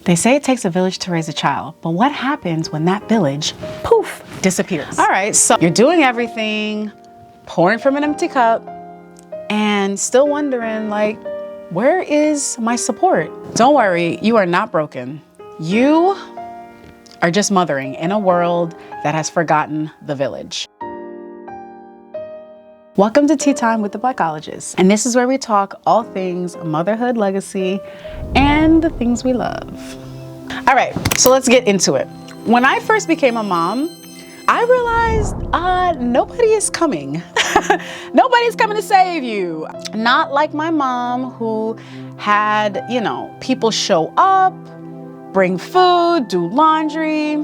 They say it takes a village to raise a child, but what happens when that village, poof, disappears? All right, so you're doing everything, pouring from an empty cup, and still wondering, like, where is my support? Don't worry, you are not broken. You are just mothering in a world that has forgotten the village. Welcome to Tea Time with the Blackologist, and this is where we talk all things motherhood, legacy, and the things we love. All right, so let's get into it. When I first became a mom, I realized nobody is coming. Nobody's coming to save you. Not like my mom, who had, people show up, bring food, do laundry,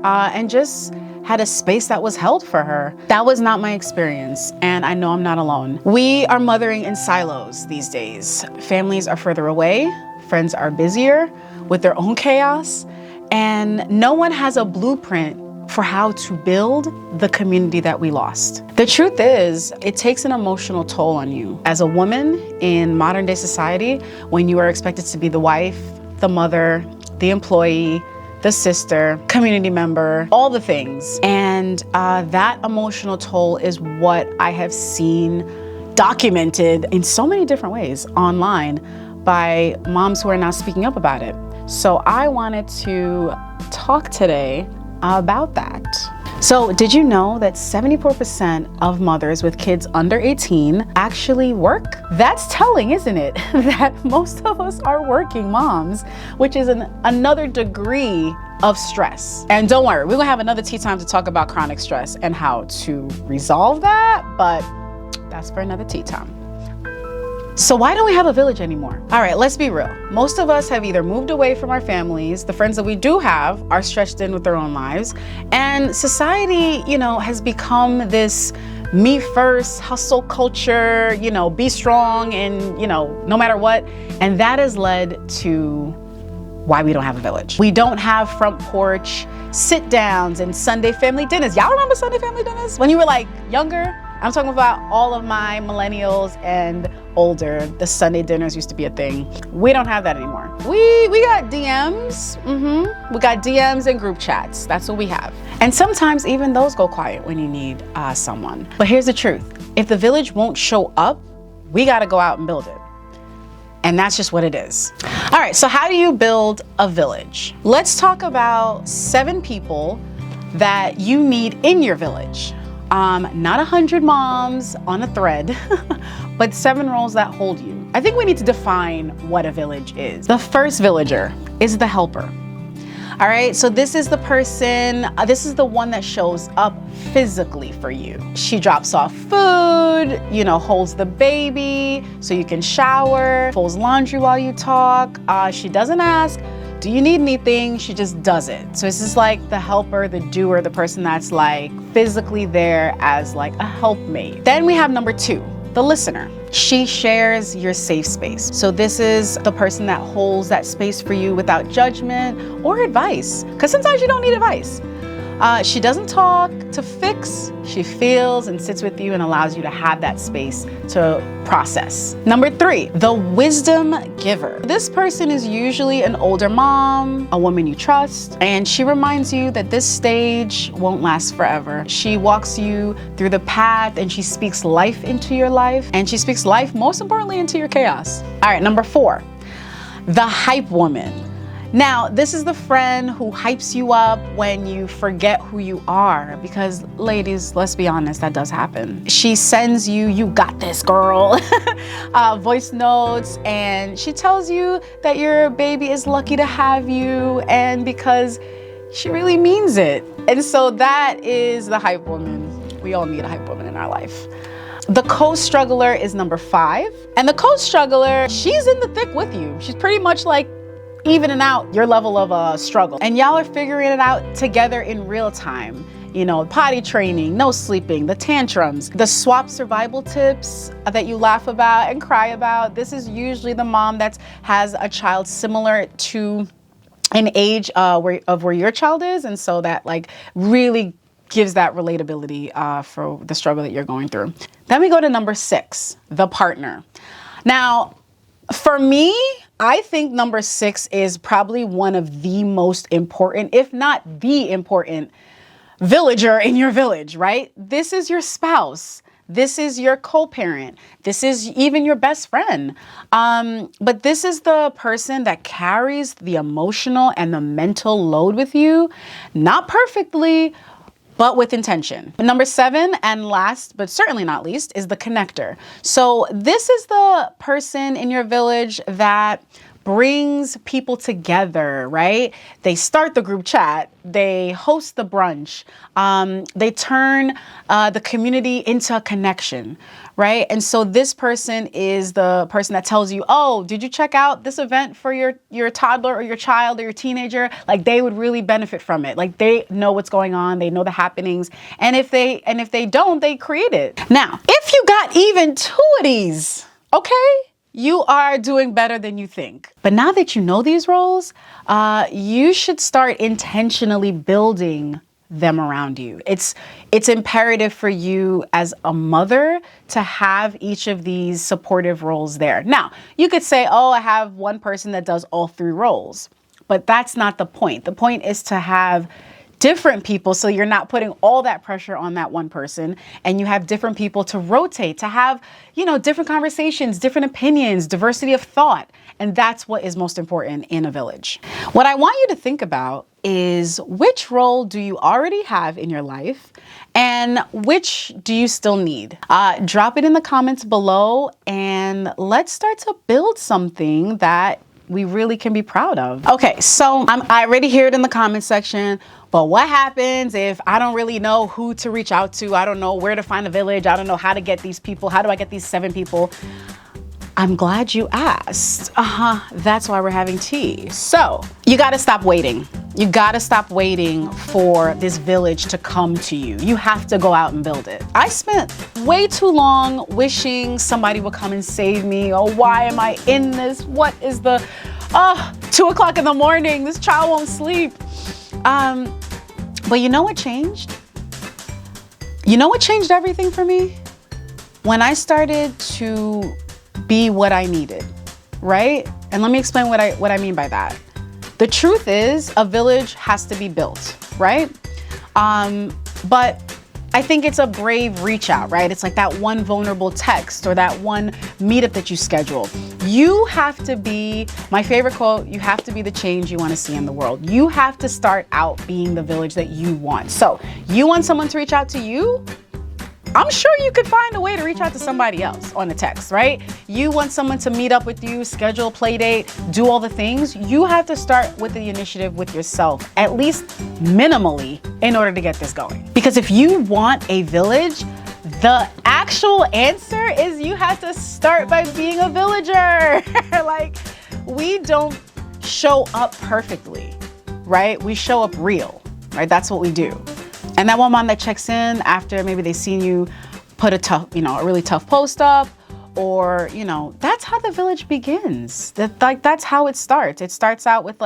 and just had a space that was held for her. That was not my experience, and I know I'm not alone. We are mothering in silos these days. Families are further away, friends are busier with their own chaos, and no one has a blueprint for how to build the community that we lost. The truth is, it takes an emotional toll on you. As a woman in modern day society, when you are expected to be the wife, the mother, the employee, the sister, community member, all the things. And that emotional toll is what I have seen documented in so many different ways online by moms who are now speaking up about it. So I wanted to talk today about that. So did you know that 74% of mothers with kids under 18 actually work? That's telling, isn't it? That most of us are working moms, which is another degree of stress. And don't worry, we're gonna have another tea time to talk about chronic stress and how to resolve that, but that's for another tea time. So why don't we have a village anymore? All right, let's be real. Most of us have either moved away from our families, the friends that we do have are stretched in with their own lives, and society, has become this me first, hustle culture, be strong and, no matter what. And that has led to why we don't have a village. We don't have front porch sit downs and Sunday family dinners. Y'all remember Sunday family dinners? When you were like younger? I'm talking about all of my millennials and older. The Sunday dinners used to be a thing. We don't have that anymore. We got DMs. We got DMs and group chats. That's what we have. And sometimes even those go quiet when you need someone. But here's the truth. If the village won't show up, we gotta go out and build it. And that's just what it is. All right, so how do you build a village? Let's talk about 7 people that you need in your village. Not 100 moms on a thread, but 7 roles that hold you. I think we need to define what a village is. The first villager is the helper. All right, so this is the person, this is the one that shows up physically for you. She drops off food, holds the baby so you can shower, folds laundry while you talk. She doesn't ask, do you need anything? She just does it. So this is like the helper, the doer, the person that's like physically there as like a helpmate. Then we have number 2, the listener. She shares your safe space. So this is the person that holds that space for you without judgment or advice, because sometimes you don't need advice. She doesn't talk to fix, she feels and sits with you and allows you to have that space to process. Number 3, the wisdom giver. This person is usually an older mom, a woman you trust, and she reminds you that this stage won't last forever. She walks you through the path and she speaks life into your life, and she speaks life, most importantly, into your chaos. All right, number 4, the hype woman. Now, this is the friend who hypes you up when you forget who you are, because ladies, let's be honest, that does happen. She sends you got this, girl, voice notes, and she tells you that your baby is lucky to have you, and because she really means it. And so that is the hype woman. We all need a hype woman in our life. The co-struggler is number 5, and the co-struggler, she's in the thick with you. She's pretty much like evening out your level of struggle, and y'all are figuring it out together in real time. Potty training, no sleeping, the tantrums, the swap survival tips that you laugh about and cry about. This is usually the mom that has a child similar to an age of where your child is, and so that like really gives that relatability for the struggle that you're going through. Then we go to number 6, the partner. Now, for me, I think number 6 is probably one of the most important, if not the important, villager in your village, right? This is your spouse. This is your co-parent. This is even your best friend. But this is the person that carries the emotional and the mental load with you, not perfectly, but with intention. Number 7, and last, but certainly not least, is the connector. So this is the person in your village that brings people together, right? They start the group chat, they host the brunch, they turn the community into a connection, right? And so this person is the person that tells you, oh, did you check out this event for your toddler or your child or your teenager? Like, they would really benefit from it. Like, they know what's going on, they know the happenings. And if they don't, they create it. Now, if you got even 2 of these, okay, you are doing better than you think. But now that you know these roles, you should start intentionally building them around you. It's imperative for you as a mother to have each of these supportive roles there. Now, you could say, oh, I have one person that does all 3 roles, but that's not the point. The point is to have different people, so you're not putting all that pressure on that one person, and you have different people to rotate, to have, different conversations, different opinions, diversity of thought. And that's what is most important in a village. What I want you to think about is, which role do you already have in your life and which do you still need? Drop it in the comments below and let's start to build something that we really can be proud of. Okay, so I already hear it in the comment section, but what happens if I don't really know who to reach out to? I don't know where to find a village. I don't know how to get these people. How do I get these 7 people? I'm glad you asked. That's why we're having tea. So you gotta stop waiting. You gotta stop waiting for this village to come to you. You have to go out and build it. I spent way too long wishing somebody would come and save me. Oh, why am I in this? What is the, 2 o'clock in the morning, this child won't sleep. But you know what changed? You know what changed everything for me? When I started to be what I needed, right? And let me explain what I mean by that. The truth is, a village has to be built, right? But I think it's a brave reach out, right? It's like that one vulnerable text or that one meetup that you schedule. You have to be, my favorite quote, you have to be the change you want to see in the world. You have to start out being the village that you want. So you want someone to reach out to you? I'm sure you could find a way to reach out to somebody else on a text, right? You want someone to meet up with you, schedule a play date, do all the things. You have to start with the initiative with yourself, at least minimally, in order to get this going. Because if you want a village, the actual answer is you have to start by being a villager. Like, we don't show up perfectly, right? We show up real, right? That's what we do. And that one mom that checks in after maybe they've seen you put a really tough post up, or, that's how the village begins. That's how it starts. It starts out with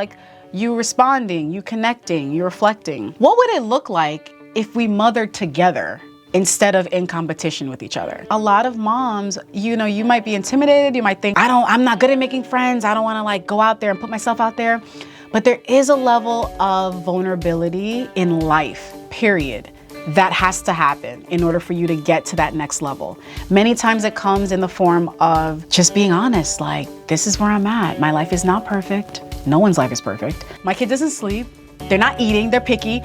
you responding, you connecting, you reflecting. What would it look like if we mothered together instead of in competition with each other? A lot of moms, you might be intimidated. You might think, I'm not good at making friends. I don't want to go out there and put myself out there. But there is a level of vulnerability in life, period, that has to happen in order for you to get to that next level. Many times it comes in the form of just being honest, this is where I'm at. My life is not perfect. No one's life is perfect. My kid doesn't sleep. They're not eating, they're picky.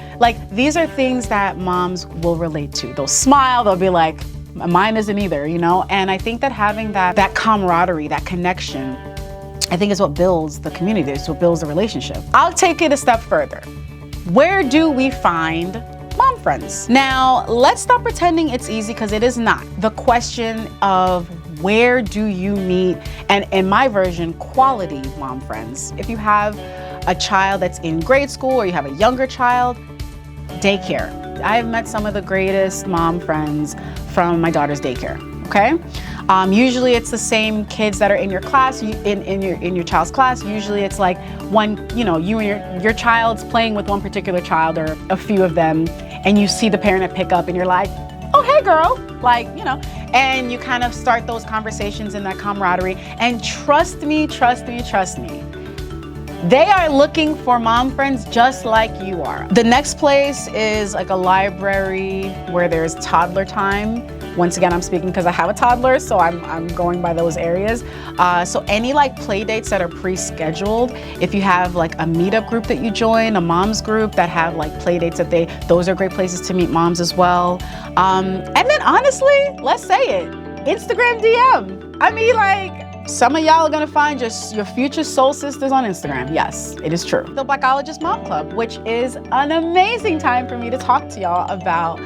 These are things that moms will relate to. They'll smile, they'll be like, mine isn't either, And I think that having that camaraderie, that connection, I think is what builds the community, it's what builds the relationship. I'll take it a step further. Where do we find mom friends? Now, let's stop pretending it's easy, because it is not. The question of where do you meet, and in my version, quality mom friends. If you have a child that's in grade school or you have a younger child, daycare. I've met some of the greatest mom friends from my daughter's daycare, okay? Usually it's the same kids that are in your class, in your child's class. Usually it's one, you and your child's playing with one particular child or a few of them, and you see the parent at pickup and you're like, oh, hey girl, and you kind of start those conversations and that camaraderie. And trust me, they are looking for mom friends just like you are. The next place is like a library where there's toddler time. Once again, I'm speaking because I have a toddler, so I'm going by those areas. So any like play dates that are pre-scheduled, if you have like a meetup group that you join, a mom's group that have like play dates those are great places to meet moms as well. And then honestly, let's say it, Instagram DM. I mean, like, some of y'all are gonna find just your future soul sisters on Instagram. Yes, it is true. The Blackologist Mom Club, which is an amazing time for me to talk to y'all about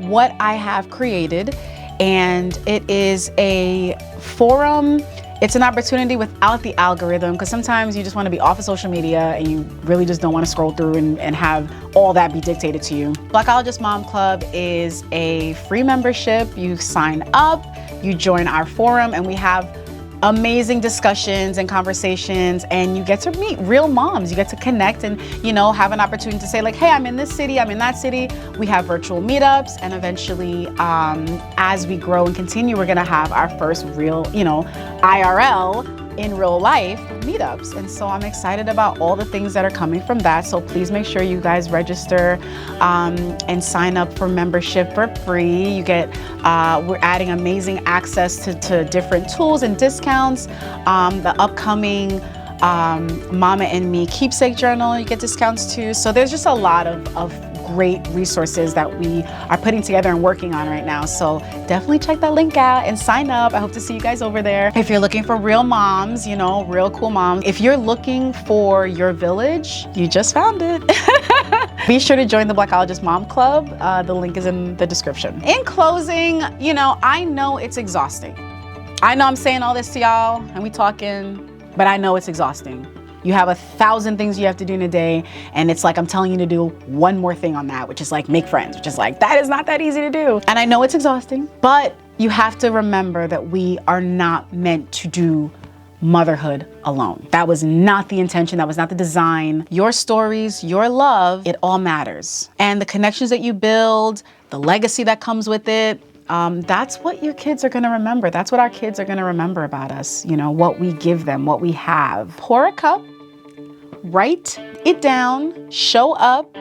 what I have created. And it is a forum. It's an opportunity without the algorithm, because sometimes you just want to be off of social media and you really just don't want to scroll through and have all that be dictated to you. Blackologist Mom Club is a free membership. You sign up, you join our forum, and we have amazing discussions and conversations, and you get to meet real moms. You get to connect and, you know, have an opportunity to say like, hey, I'm in this city, I'm in that city. We have virtual meetups, and eventually as we grow and continue, we're gonna have our first real, you know, IRL in real life meetups. And so I'm excited about all the things that are coming from that. So please make sure you guys register and sign up for membership for free. You get, we're adding amazing access to different tools and discounts. The upcoming Mama and Me keepsake journal, you get discounts too. So there's just a lot of great resources that we are putting together and working on right now. So definitely check that link out and sign up. I hope to see you guys over there. If you're looking for real moms, you know, real cool moms, if you're looking for your village, you just found it. Be sure to join the Blackologist Mom Club. The link is in the description. In closing, you know, I know it's exhausting. I know I'm saying all this to y'all and we talking, but I know it's exhausting. You have 1,000 things you have to do in a day, and it's like I'm telling you to do one more thing on that, which is like make friends, which is like, that is not that easy to do. And I know it's exhausting, but you have to remember that we are not meant to do motherhood alone. That was not the intention, that was not the design. Your stories, your love, it all matters. And the connections that you build, the legacy that comes with it, that's what your kids are gonna remember. That's what our kids are gonna remember about us. You know, what we give them, what we have. Pour a cup, write it down, show up,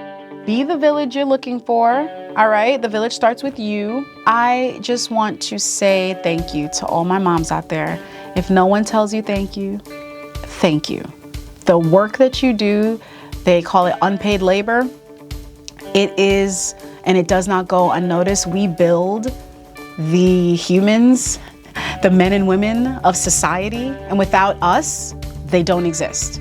be the village you're looking for. All right, the village starts with you. I just want to say thank you to all my moms out there. If no one tells you thank you, thank you. The work that you do, they call it unpaid labor. It is, and it does not go unnoticed. We build the humans, the men and women of society, and without us, they don't exist.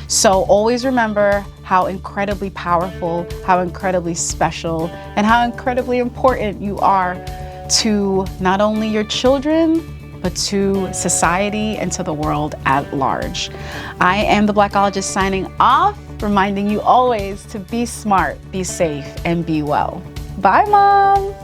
So always remember how incredibly powerful, how incredibly special, and how incredibly important you are to not only your children, but to society and to the world at large. I am the Blackologist signing off, reminding you always to be smart, be safe, and be well. Bye, Mom.